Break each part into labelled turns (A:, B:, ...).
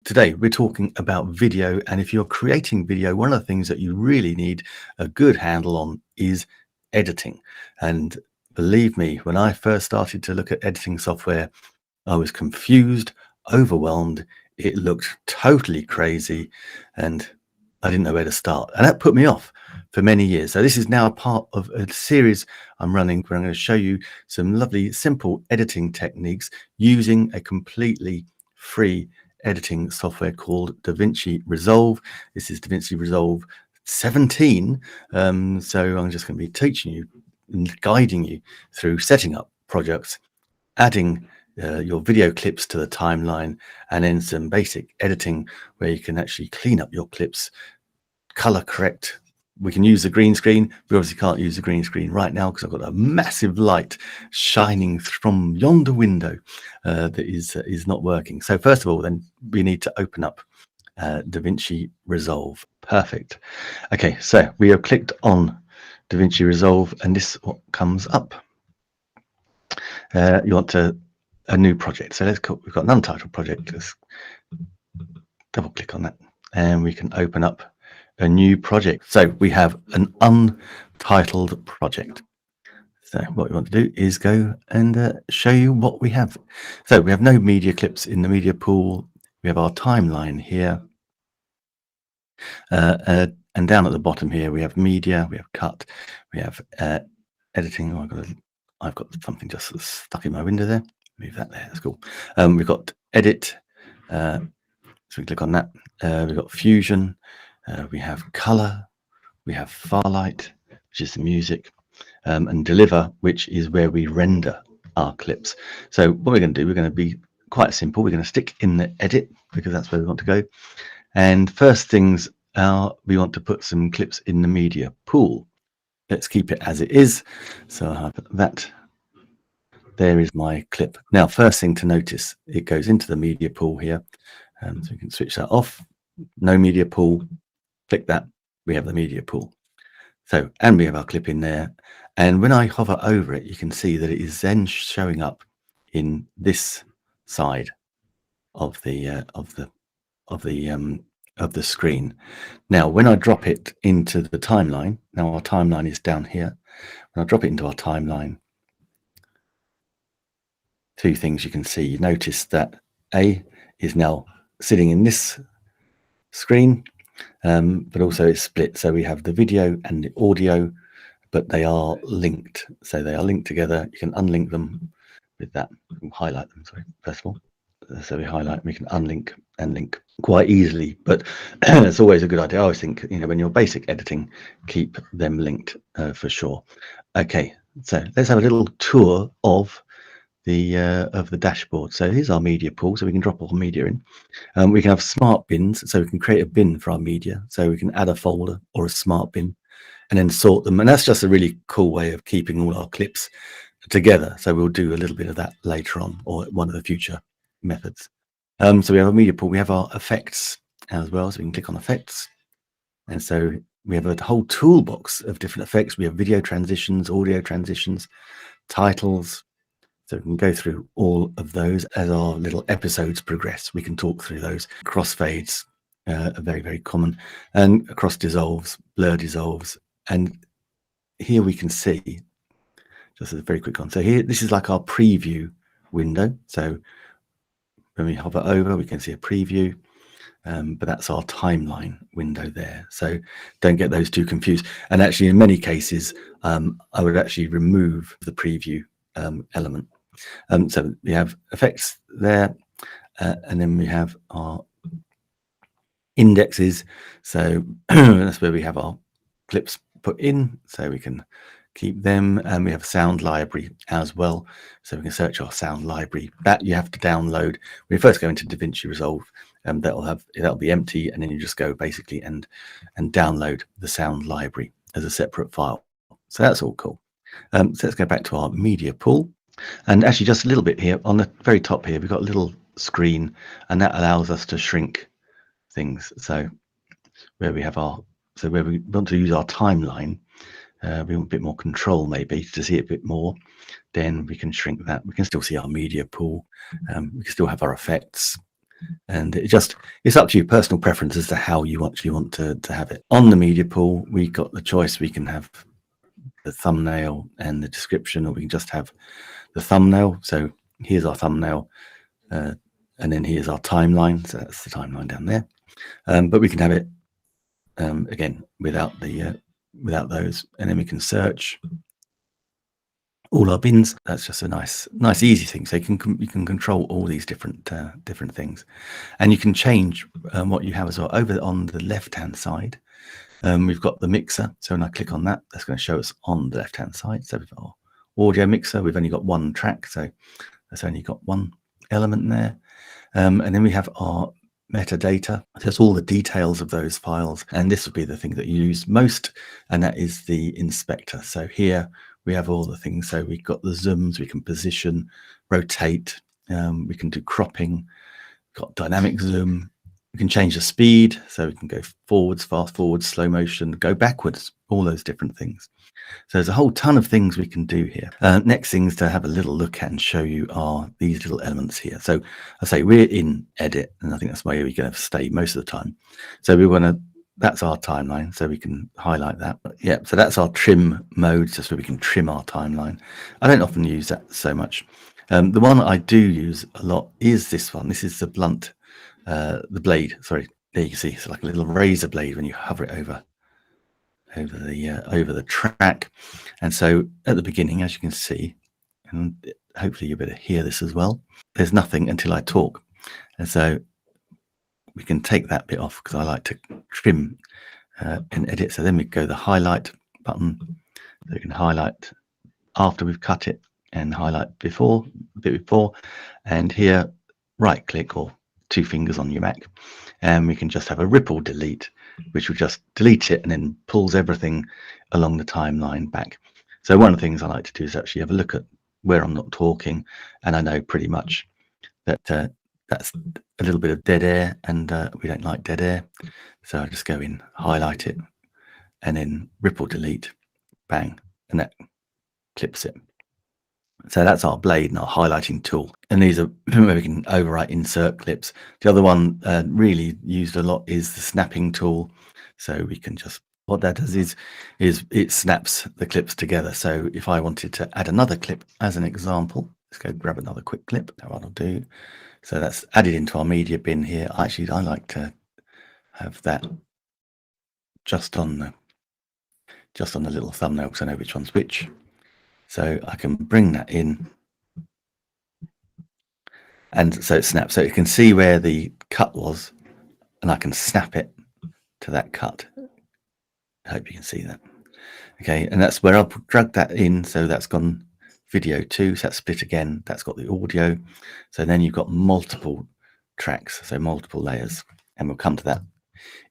A: Today we're talking about video, and if you're creating video, one of the things that you really need a good handle on is editing. And believe me, when I first started to look at editing software, I was confused, overwhelmed. It looked totally crazy, and I didn't know where to start. And that put me off for many years. So this is now a part of a series I'm running where I'm going to show you some lovely, simple editing techniques using a completely free editing software called DaVinci Resolve. This is DaVinci Resolve 17. So I'm just going to be teaching you and guiding you through setting up projects, adding your video clips to the timeline, and then some basic editing where you can actually clean up your clips, color correct. We can use the green screen. We obviously can't use the green screen right now because I've got a massive light shining from yonder window that is not working. So first of all, then we need to open up DaVinci Resolve. Perfect. Okay, so we have clicked on DaVinci Resolve, and this is what comes up. You want a new project. So we've got an untitled project. Let's double click on that, and we can open up a new project. So we have an untitled project. So what we want to do is go and show you what we have. So we have no media clips in the media pool. We have our timeline here. And down at the bottom here, we have media, we have cut, we have editing. Oh, I've got something just stuck in my window there. Move that there. That's cool. We've got edit. So we click on that. We've got fusion. We have color. We have Farlight, which is the music, and deliver, which is where we render our clips. So what we're going to do, we're going to be quite simple. We're going to stick in the edit because that's where we want to go. And first things are, we want to put some clips in the media pool. Let's keep it as it is. So I'll have that. There is my clip. Now, first thing to notice, it goes into the media pool here. So we can switch that off. No media pool. Click that. We have the media pool. So, and we have our clip in there. And when I hover over it, you can see that it is then showing up in this side of the screen. Now, when I drop it into the timeline, now our timeline is down here. When I drop it into our timeline, two things you can see. You notice that A is now sitting in this screen, but also it's split. So we have the video and the audio, but they are linked. So they are linked together. You can unlink them with that. We'll highlight them, sorry, first of all. So we highlight, we can unlink and link quite easily, but it's always a good idea. I always think, when you're basic editing, keep them linked for sure. Okay, so let's have a little tour of the dashboard. So here's our media pool, so we can drop all media in. We can have smart bins, so we can create a bin for our media. So we can add a folder or a smart bin and then sort them. And that's just a really cool way of keeping all our clips together. So we'll do a little bit of that later on, or one of the future methods. So we have a media pool. We have our effects as well. So we can click on effects. And so we have a whole toolbox of different effects. We have video transitions, audio transitions, titles. So we can go through all of those as our little episodes progress. We can talk through those. Crossfades are very, very common. And cross dissolves, blur dissolves. And here we can see, just a very quick one. So here, this is like our preview window. So when we hover over, we can see a preview, but that's our timeline window there. So don't get those two confused. And actually, in many cases, I would actually remove the preview element. So we have effects there, and then we have our indexes. So that's where we have our clips put in, so we can keep them. And we have a sound library as well, so we can search our sound library. That you have to download. When you first go into DaVinci Resolve, that'll be empty, and then you just go basically and download the sound library as a separate file. So that's all cool. So let's go back to our media pool. And actually, just a little bit here on the very top here, we've got a little screen, and that allows us to shrink things. So where we have where we want to use our timeline, we want a bit more control, maybe to see it a bit more, then we can shrink that. We can still see our media pool. We can still have our effects. And it's up to you, personal preference as to how you actually want to have it. On the media pool, we've got the choice. We can have the thumbnail and the description, or we can just have the thumbnail. So here's our thumbnail, and then here's our timeline. So that's the timeline down there. But we can have it again without those, and then we can search all our bins. That's just a nice easy thing. So you can control all these different things, and you can change what you have as well. Over on the left hand side, we've got the mixer. So when I click on that, that's going to show us on the left hand side. So we've got our audio mixer. We've only got one track, so that's only got one element there. And then we have our metadata. There's all the details of those files, and this will be the thing that you use most, and that is the inspector. So here we have all the things. So we've got the zooms, we can position, rotate, we can do cropping, got dynamic zoom, we can change the speed, so we can go forwards, fast forwards, slow motion, go backwards, all those different things. So there's a whole ton of things we can do here. Next things to have a little look at and show you are these little elements here. So I say we're in edit, and I think that's where we're going to stay most of the time. So we want to, that's our timeline, so we can highlight that. Yeah, so that's our trim mode, just so we can trim our timeline. I don't often use that so much. The one I do use a lot is this one. This is the blunt, the blade. Sorry, there you can see it's like a little razor blade when you hover it over the track. And so at the beginning, as you can see, and hopefully you better hear this as well, there's nothing until I talk. And so we can take that bit off because I like to trim and edit. So then we go the highlight button, so we can highlight after we've cut it and highlight before, a bit before, and here right click or two fingers on your Mac, and we can just have a ripple delete, which will just delete it and then pulls everything along the timeline back. So one of the things I like to do is actually have a look at where I'm not talking, and I know pretty much that that's a little bit of dead air, and we don't like dead air. So I just go in, highlight it, and then ripple delete, bang, and that clips it. So that's our blade and our highlighting tool. And these are where we can overwrite insert clips. The other one really used a lot is the snapping tool. So we can just, what that does is it snaps the clips together. So if I wanted to add another clip as an example, let's go grab another quick clip. That's what I'll do. So that's added into our media bin here. Actually, I like to have that just on the little thumbnail because I know which one's which. So I can bring that in, and so it snaps. So you can see where the cut was, and I can snap it to that cut. I hope you can see that. Okay, and that's where I'll drag that in. So that's gone video 2, so that's split again. That's got the audio. So then you've got multiple tracks, so multiple layers, and we'll come to that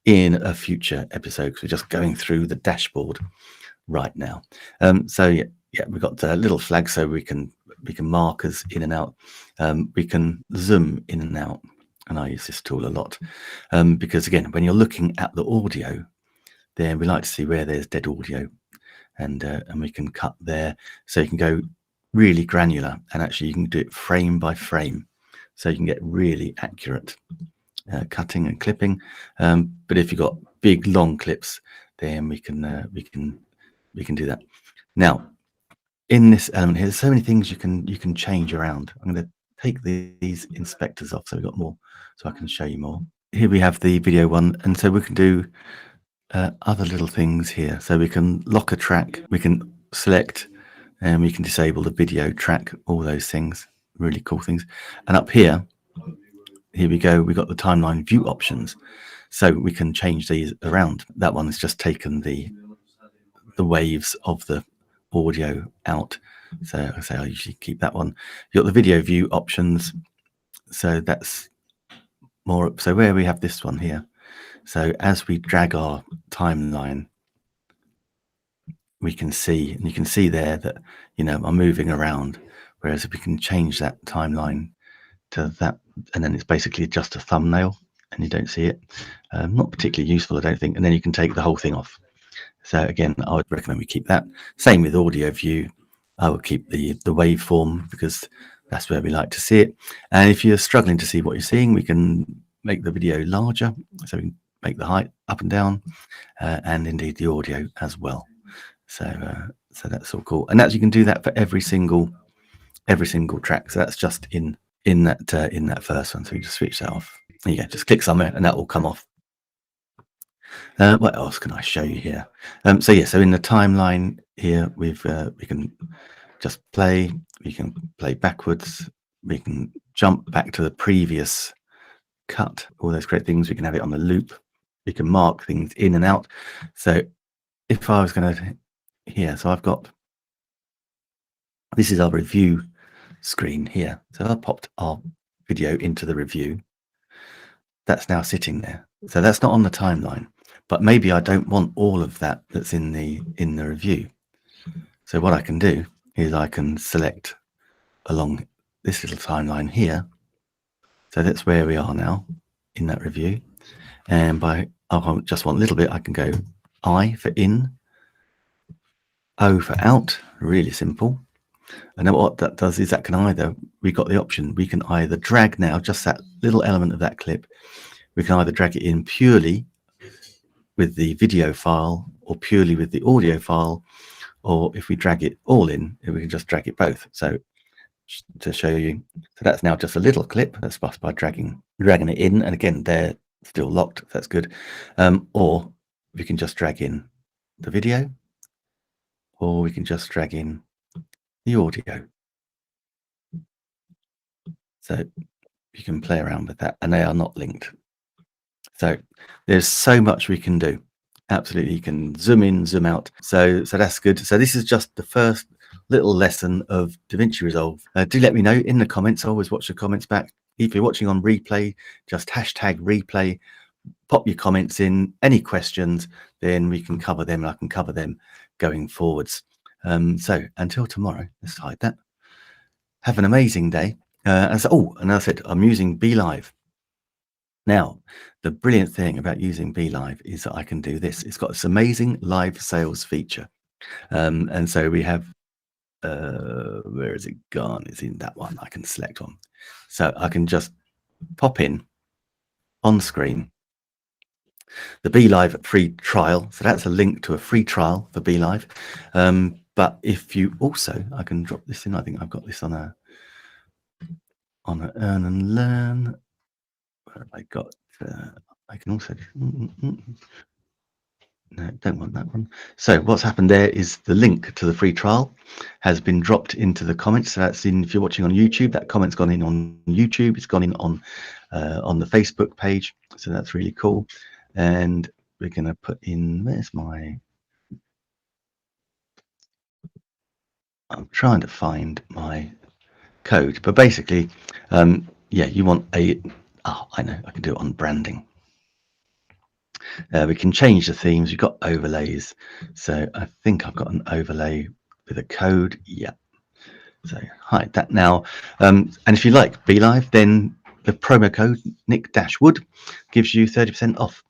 A: in a future episode because we're just going through the dashboard right now. So yeah, we've got the little flag, so we can mark as in and out. We can zoom in and out, and I use this tool a lot because again, when you're looking at the audio, then we like to see where there's dead audio, and we can cut there. So you can go really granular, and actually you can do it frame by frame, so you can get really accurate cutting and clipping. But if you've got big long clips, then we can do that. Now, in this element here, there's so many things you can change around. I'm going to take these inspectors off so we've got more, so I can show you more. Here we have the video one, and so we can do other little things here. So we can lock a track, we can select, and we can disable the video track, all those things, really cool things. And up here we go, we've got the timeline view options. So we can change these around. That one has just taken the waves of the audio out. So I say I usually keep that one. You've got the video view options. So that's more, so where we have this one here. So as we drag our timeline, we can see, and you can see there that, you know, I'm moving around. Whereas if we can change that timeline to that, and then it's basically just a thumbnail and you don't see it. Not particularly useful, I don't think. And then you can take the whole thing off. So again, I would recommend we keep that. Same with audio view. I would keep the waveform because That's where we like to see it. And if you're struggling to see what you're seeing, we can make the video larger, so we can make the height up and down, and indeed the audio as well. So that's all cool, and you can do that for every single track. So that's just in that first one. So you just switch that off. There you go. Just click somewhere, and that will come off. What else can I show you here? So in the timeline here, we can just play. We can play backwards. We can jump back to the previous cut. All those great things. We can have it on the loop. We can mark things in and out. So if I was going to here, so I've got, this is our review screen here. So I popped our video into the review. That's now sitting there. So that's not on the timeline, but maybe I don't want all of that that's in the review. So what I can do is I can select along this little timeline here. So that's where we are now in that review. And I just want a little bit, I can go I for in, O for out, really simple. And then what that does is that can we got the option, we can either drag now just that little element of that clip. We can either drag it in purely with the video file or purely with the audio file, or if we drag it all in, we can just drag it both. So to show you, so that's now just a little clip. That's by dragging it in, and again they're still locked. That's good. Or we can just drag in the video, or we can just drag in the audio. So you can play around with that, and they are not linked. So there's so much we can do. Absolutely, you can zoom in, zoom out. So that's good. So this is just the first little lesson of DaVinci Resolve. Do let me know in the comments. I always watch the comments back. If you're watching on replay, just hashtag replay. Pop your comments in. Any questions, then we can cover them. And I can cover them going forwards. So until tomorrow, let's hide that. Have an amazing day. And I said I'm using BeLive. Now, the brilliant thing about using BeLive is that I can do this. It's got this amazing live sales feature. And so we have, where is it gone? It's in that one. I can select one. So I can just pop in on screen the BeLive free trial. So that's a link to a free trial for BeLive. But if you also, I can drop this in. I think I've got this on a earn and learn. Where have I got? I can also no, don't want that one. So what's happened there is the link to the free trial has been dropped into the comments. So that's in, if you're watching on YouTube, that comment's gone in on YouTube. It's gone in on the Facebook page. So that's really cool. And we're going to put in, where's my, I'm trying to find my code, but basically, yeah, you want a, I know, I can do it on branding. We can change the themes. We've got overlays. So I think I've got an overlay with a code. Yeah. So hide that now. And if you like BeLive, then the promo code Nick-Wood gives you 30% off,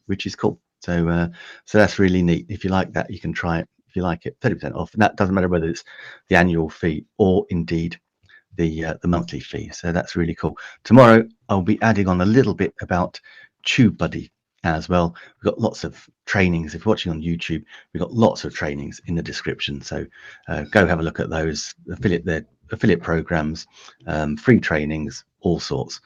A: which is cool. So that's really neat. If you like that, you can try it. If you like it, 30% off. And that doesn't matter whether it's the annual fee or indeed the monthly fee. So that's really cool. Tomorrow I'll be adding on a little bit about TubeBuddy as well. We've got lots of trainings. If you're watching on YouTube, we've got lots of trainings in the description. So go have a look at those affiliate programs, free trainings, all sorts.